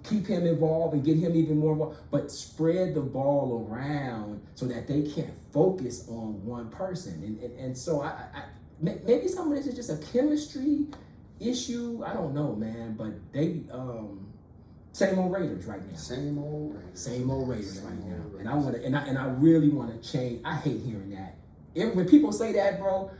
keep him involved and get him even more involved, but spread the ball around so that they can't focus on one person. And so I maybe some of this is just a chemistry issue. I don't know, man, but they same old Raiders right now. Same old Raiders right now. And I really want to change. I hate hearing that. When people say that, bro,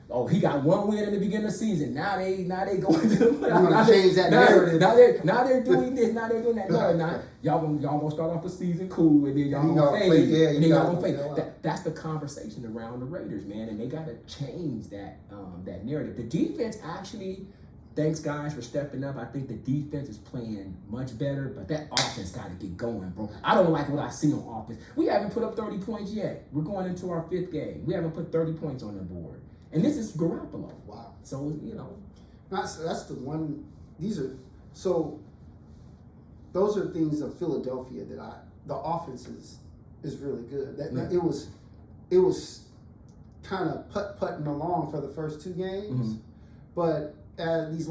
oh, he got one win in the beginning of the season. Now they going to the playoffs. Now change that narrative. Now they're doing this. Now they're doing that. No, y'all gonna start off the season cool, and then y'all gonna fade. And then y'all gonna fade. That's the conversation around the Raiders, man, and they gotta change that narrative. The defense actually. Thanks, guys, for stepping up. I think the defense is playing much better, but that offense got to get going, bro. I don't like what I see on offense. We haven't put up 30 points yet. We're going into our 5th game. We haven't put 30 points on the board. And this is Garoppolo. Wow. So, That's the one. Those are things of Philadelphia the offense is really good. It was kind of putting along for the first 2 games, but the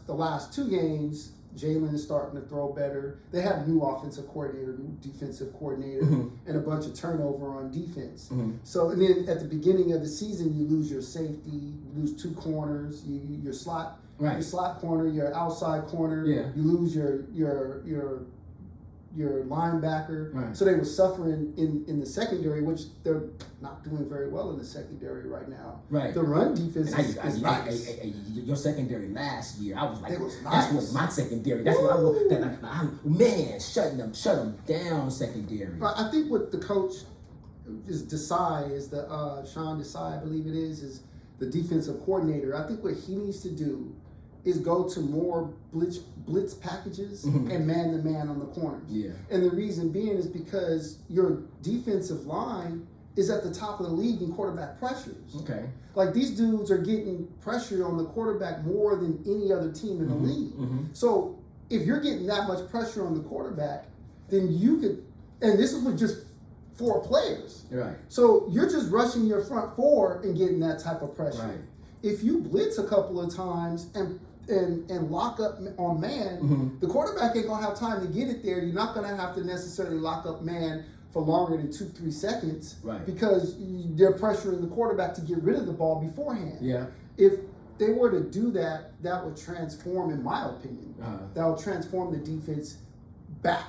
last 2 games, Jalen is starting to throw better. They have a new offensive coordinator, new defensive coordinator, and a bunch of turnover on defense. So, and then at the beginning of the season, you lose your safety, you lose 2 corners, your slot, your slot corner, your outside corner. Yeah. You lose your linebacker. Right. So they were suffering in the secondary, which they're not doing very well in the secondary right now. Right. The run defense is nice. Your secondary last year, I was like, it was that's nice. what my secondary. That's what shut them down secondary. But I think what the coach is Desai is Sean Desai, I believe it is the defensive coordinator. I think what he needs to do is go to more blitz packages and man-to-man on the corners. Yeah. And the reason being is because your defensive line is at the top of the league in quarterback pressures. Okay. Like, these dudes are getting pressure on the quarterback more than any other team in the league. So if you're getting that much pressure on the quarterback, then you could, and this is with just 4 players. Right. So you're just rushing your front 4 and getting that type of pressure. Right. If you blitz a couple of times and lock up on man, the quarterback ain't gonna have time to get it there. You're not gonna have to necessarily lock up man for longer than 2-3 seconds, right? Because they're pressuring the quarterback to get rid of the ball beforehand. Yeah. If they were to do that, that would transform, in my opinion, that would transform the defense back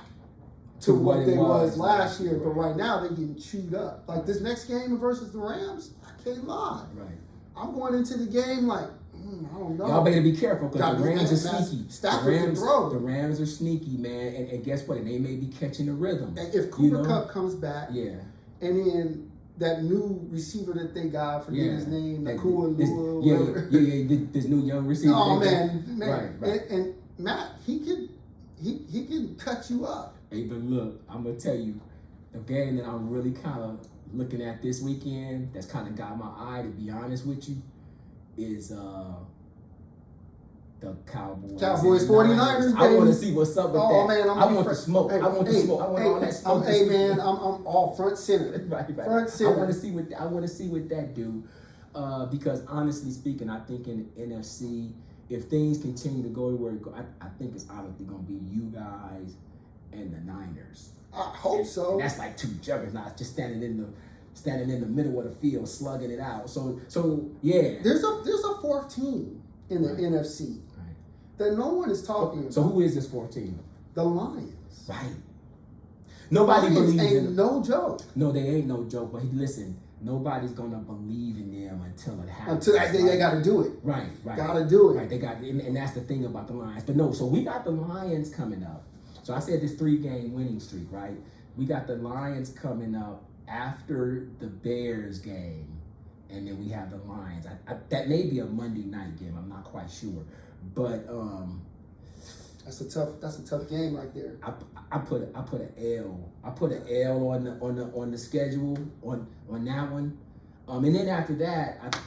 to what they was last year. But right now they're getting chewed up. Like this next game versus the Rams, I can't lie. Right. I'm going into the game like, I don't know. Y'all better be careful because the Rams are sneaky. The Rams are sneaky, man. And guess what? And they may be catching the rhythm. And if Cooper Kupp comes back, yeah, and then that new receiver that they got, forget his name, Nakua, this new young receiver. Oh man. Right. And Matt, he can cut you up. Hey, but look, I'm gonna tell you, the game that I'm really kind of looking at this weekend, that's kind of got my eye, to be honest with you, is the Cowboys 49ers, baby. I want to see what's up with that. Man, I want the smoke. I want the smoke. I want all that smoke. I'm all front center. Right. Front center. I want to see what that do. Because honestly speaking, I think in the NFC, if things continue to go where it go, I think it's honestly going to be you guys and the Niners. I hope so. And that's like 2 juggernauts just standing in the middle of the field, slugging it out. So yeah. There's a 4th team in the NFC that no one is talking about. So who is this 4th team? The Lions. Right. Nobody Lions believes in ain't them. no joke. No, they ain't no joke. But listen, nobody's gonna believe in them until it happens. Until they got to do it. Right. Got to do it. Right, they got, and that's the thing about the Lions. But no, so we got the Lions coming up. So I said this 3-game winning streak, right? We got the Lions coming up after the Bears game, and then we have the Lions. That may be a Monday night game. I'm not quite sure, but that's a tough game right there. I put an L. I put an L on the schedule on that one. And then after that,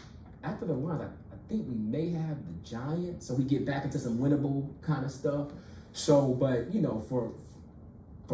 after the Lions, I think we may have the Giants, so we get back into some winnable kind of stuff. So, but you know, for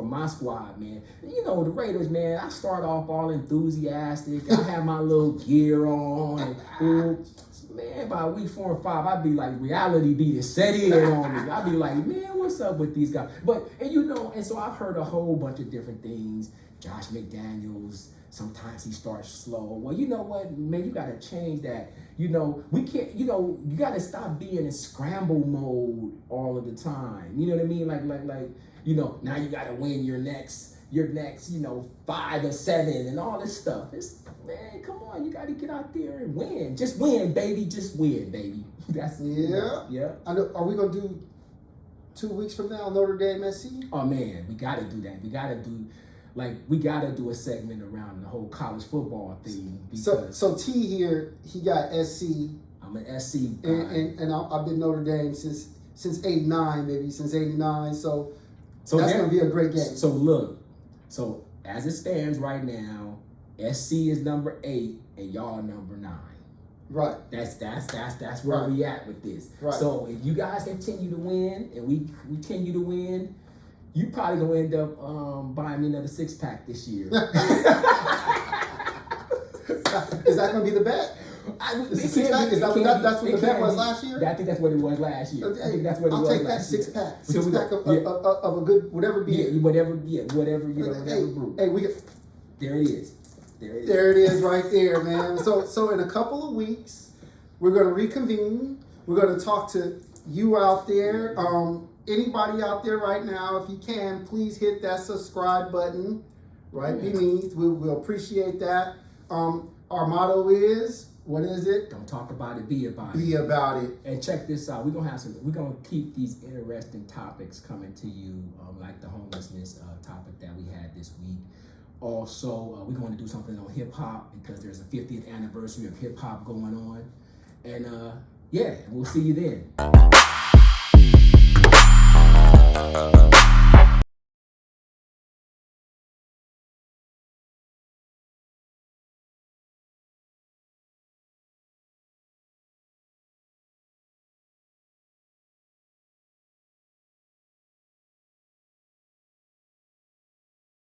my squad, man, you know, the Raiders, man, I start off all enthusiastic. I have my little gear on, and man, by week 4 and 5, I'd be like, reality beat is set in on me. I'd be like, man, what's up with these guys? But, and you know, and so I've heard a whole bunch of different things. Josh McDaniels, sometimes he starts slow. Well, you know what, man, you got to change that. You know, we can't, you know, you got to stop being in scramble mode all of the time. You know what I mean? Like, you know, now you got to win your next, you know, 5 or 7 and all this stuff. It's, man, come on, you got to get out there and win. Just win, baby. Just win, baby. That's yeah. I know. Are we gonna do 2 weeks from now Notre Dame SC? Oh man, we got to do that. We got to do a segment around the whole college football thing. So T here, he got SC. I'm an SC guy. And I've been Notre Dame since '89, maybe since '89. So that's gonna be a great game. So look, so as it stands right now, SC is number 8 and y'all number 9. Right. That's where we at with this. Right. So if you guys continue to win and we continue to win, you probably gonna end up buying me another 6-pack this year. Is that gonna be the bet? That's what the bet was last year? I think that's what it was last year. I think that's what it was last year. I'll take that 6-pack. 6-pack of a good whatever beer. Whatever brew. Hey, there it is. There it is right there, man. So in a couple of weeks, we're gonna reconvene. We're gonna talk to you out there. Anybody out there right now, if you can, please hit that subscribe button right beneath. We'll appreciate that. Our motto is, what is it? Don't talk about it, be about it. Be about it. And check this out. We're gonna keep these interesting topics coming to you, like the homelessness topic that we had this week. Also, we're going to do something on hip hop because there's a 50th anniversary of hip hop going on. And yeah, we'll see you then.